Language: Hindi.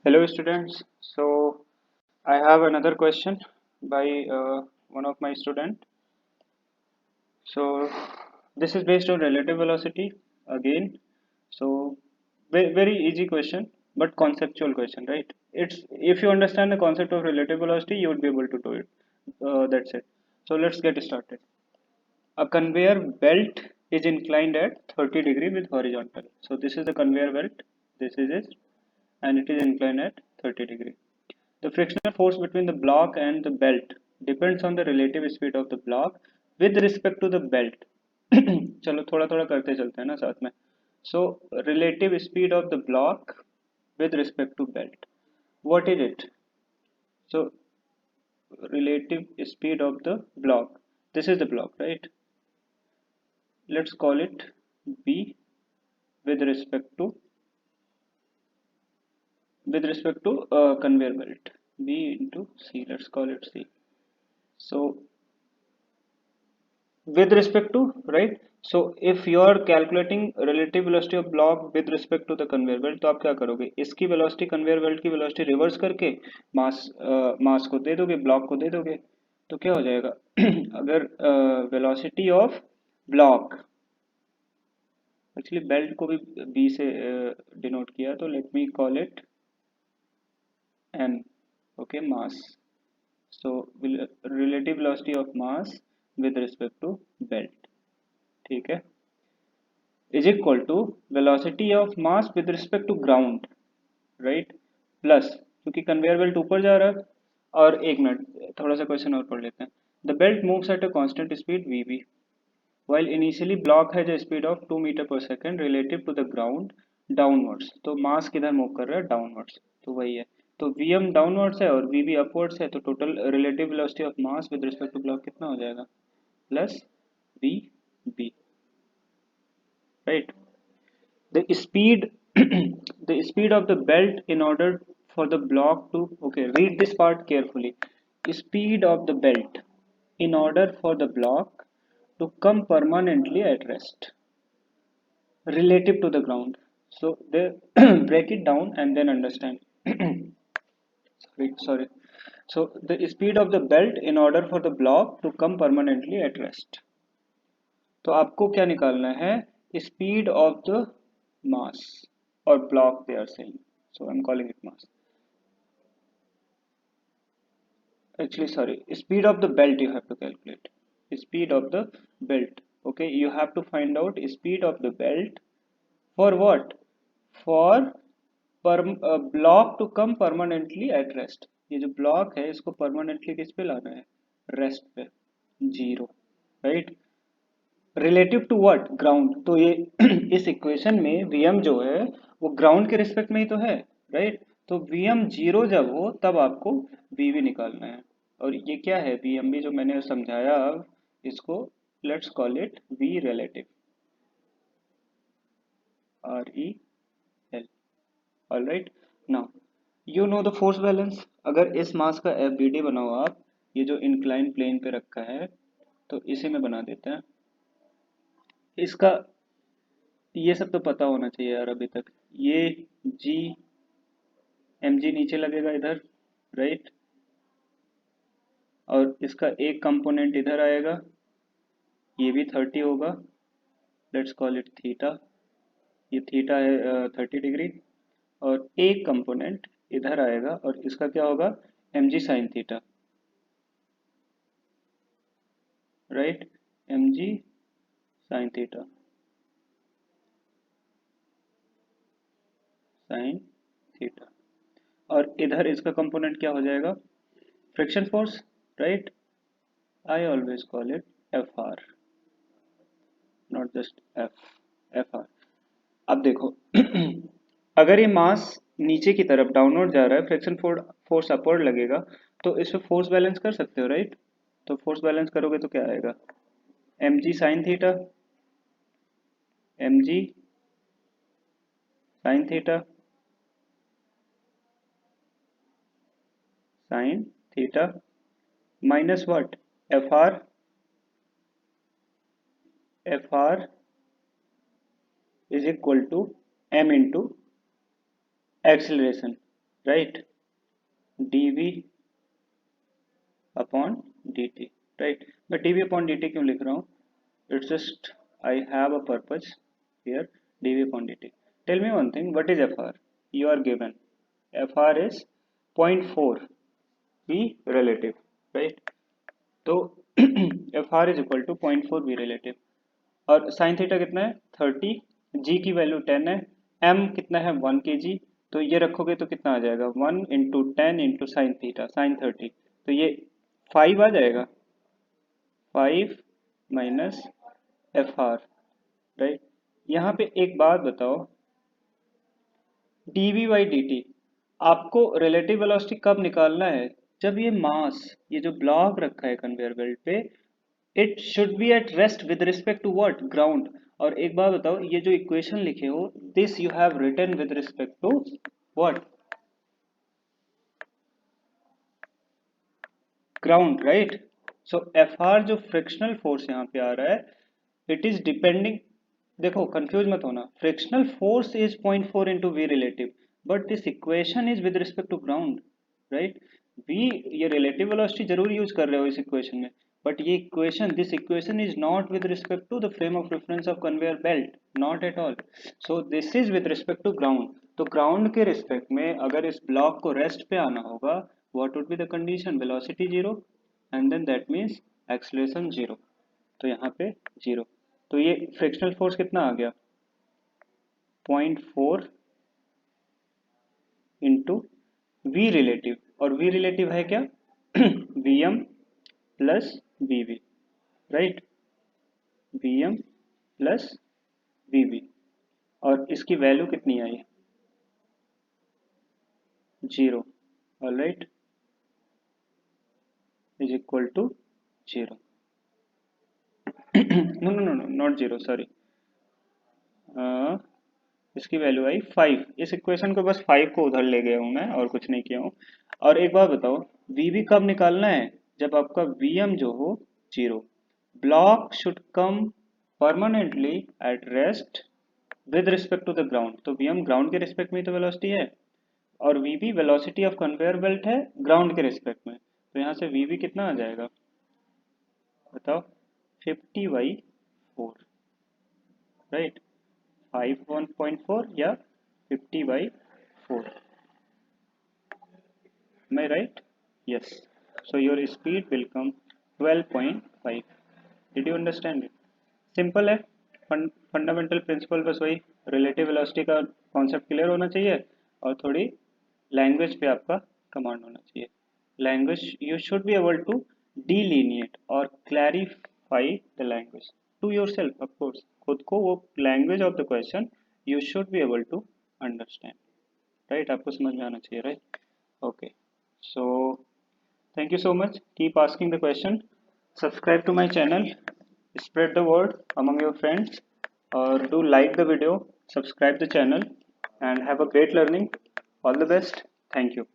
Hello students. So I have another question by one of my student. So this is based on relative velocity again. So very easy question, but conceptual question, right? It's if you understand the concept of relative velocity, you would be able to do it. That's it. So let's get started. A conveyor belt is inclined at 30 degree with horizontal. So this is the conveyor belt. This is it, and it is inclined at 30 degree. The frictional force between the block and the belt depends on the relative speed of the block with respect to the belt. चलो थोड़ा थोड़ा करते चलते हैं ना साथ में. So relative speed of the block with respect to belt. What is it? So relative speed of the block. This is the block, right? Let's call it B with respect to conveyor belt. B into C. Let's call it C. So with respect to, right? So if you are calculating relative velocity of block with respect to the conveyor belt, तो आप क्या करोगे, इसकी velocity conveyor belt की velocity reverse करके मास को दे दोगे, ब्लॉक को दे दोगे, तो क्या हो जाएगा? अगर velocity of block, actually belt को भी बी से डिनोट किया, तो let me call it M. Okay, mass. So relative velocity of mass with respect to belt, ठीक है, is equal to velocity of mass with respect to ground, right? Plus क्योंकि कन्वेयर बेल्ट ऊपर जा रहा है. और एक मिनट थोड़ा सा क्वेश्चन और पढ़ लेते हैं. The belt moves at a constant speed V while initially block has a speed of 2 metre per second relative to the ground downwards. तो मास किधर मूव कर रहा है? डाउनवर्ड्स. तो वही है. तो vm डाउनवर्ड्स है और vb अपवर्ड्स है, तो total relative velocity of mass with respect to block कितना हो जाएगा? Plus V B, right? The speed the speed of the belt in order for the block to, okay, read this part carefully. Speed of the belt in order for the block to come permanently at rest relative to the ground. So they break it down and then understand. Sorry. So the speed of the belt in order for the block to come permanently at rest. तो आपको क्या निकालना है? स्पीड ऑफ द मास और block they are saying, so I am calling it mass. Actually, sorry, speed of the belt you have to calculate. Speed of the belt. Okay, you have to find out speed of the belt for what? For block to come permanently at rest. ये जो ब्लॉक है इसको परमानेंटली किस पे लाना है? रेस्ट पे. Zero, right? Relative to what? Ground. तो ये इस इक्वेशन में vm जो है वो ग्राउंड के रिस्पेक्ट में ही तो है, राइट? तो vm जीरो जब हो तब आपको vb निकालना है. और ये क्या है vm भी जो मैंने समझाया, अब इसको let's call it v relative, R E L. All right. Now you know the force balance. अगर इस मास का एफ बी डी बनाओ आप, ये जो इंक्लाइन प्लेन पे रखा है, तो इसे में बना देते हैं. इसका ये सब तो पता होना चाहिए यार अभी तक. ये जी एम जी नीचे लगेगा इधर, राइट? और इसका एक कंपोनेंट इधर आएगा, ये भी 30 होगा. Let's call it theta. ये थीटा है 30 डिग्री. और एक कंपोनेंट इधर आएगा और इसका क्या होगा? M G sine theta, right? M G sine theta, sine theta. और इधर इसका कंपोनेंट क्या हो जाएगा? Friction force, right? I always call it F R, not just F R. अब देखो अगर ये मास नीचे की तरफ डाउनवर्ड जा रहा है, फ्रिक्शन फोर्स अपवर्ड लगेगा, तो इस पे फोर्स बैलेंस कर सकते हो, राइट? तो फोर्स बैलेंस करोगे तो क्या आएगा? M G sine theta, M G sine theta, sine theta minus what? F R. F R is equal to M into acceleration. Right, dv upon dt, right. मैं dv अपॉन dt क्यों लिख रहा हूँ? It's just I have a purpose here, dv upon dt। Tell me one thing, what is fr? You are given fr is 0.4 v relative, right. तो fr is equal to 0.4 v relative, और साइन थीटा कितना है 30, g की वैल्यू 10 है, m कितना है 1 kg, तो ये रखोगे तो कितना आ जाएगा 1 into 10 into sine theta sign 30, तो ये 5 आ जाएगा, 5 माइनस एफ आर, राइट। यहाँ पे एक बात बताओ, dv बाई dt आपको रिलेटिव वेलोसिटी कब निकालना है? जब ये मास, ये जो ब्लॉक रखा है कन्वेयर बेल्ट पे, it should be at rest with respect to what? Ground. और एक बात बताओ, ये जो इक्वेशन लिखे हो, this you have written with respect to what? Ground, right. So F R जो फ्रिक्शनल फोर्स यहाँ पे आ रहा है, इट इज डिपेंडिंग, देखो कंफ्यूज मत होना, frictional force is 0.4 into V relative, but this equation is with respect to ground, right. We, ये रिलेटिव वेलोसिटी जरूर यूज कर रहे हो इस इक्वेशन में, बट ये equation, this equation is not with respect to the frame of reference of conveyor belt, not at all. So this is with respect to ground. तो ग्राउंड के रिस्पेक्ट में अगर इस ब्लॉक को रेस्ट पे आना होगा, what would be the condition? Velocity 0 and then that means acceleration 0, तो यहाँ पे 0, तो ये फ्रिक्शनल फोर्स कितना आ गया 0.4 इंटू वी रिलेटिव, और वी रिलेटिव है क्या V M plus V V, right, V M plus V V, और इसकी वैल्यू कितनी आई 0, all right, is equal to 0, no no no no not 0, sorry, इसकी वैल्यू आई 5, इस इक्वेशन को बस 5 को उधर ले गया हूँ मैं, और कुछ नहीं किया हूँ। और एक बात बताओ, वी वी कब निकालना है? जब आपका वी एम जो हो 0, block should come permanently at rest with respect to the ground, तो वी एम ग्राउंड के रिस्पेक्ट में तो वेलोसिटी है, और V V velocity of conveyor belt है ग्राउंड के रिस्पेक्ट में, तो यहाँ से वी वी कितना आ जाएगा बताओ 50/4, राइट, 5 1.4 या 50/4, am I right? Yes, so your speed will come 12.5, did you understand it? Simple है, फंडामेंटल प्रिंसिपल बस वही, रिलेटिव वेलोसिटी का कॉन्सेप्ट क्लियर होना चाहिए, और थोड़ी लैंग्वेज पे आपका कमांड होना चाहिए, language you should be able to delineate और clarify the language to yourself, of course खुद को वो language of the question you should be able to understand, right, आपको समझ में आना चाहिए, right, okay. So thank you so much, keep asking the question, subscribe to my channel, spread the word among your friends, or do like the video, subscribe the channel, and have a great learning. All the best, thank you.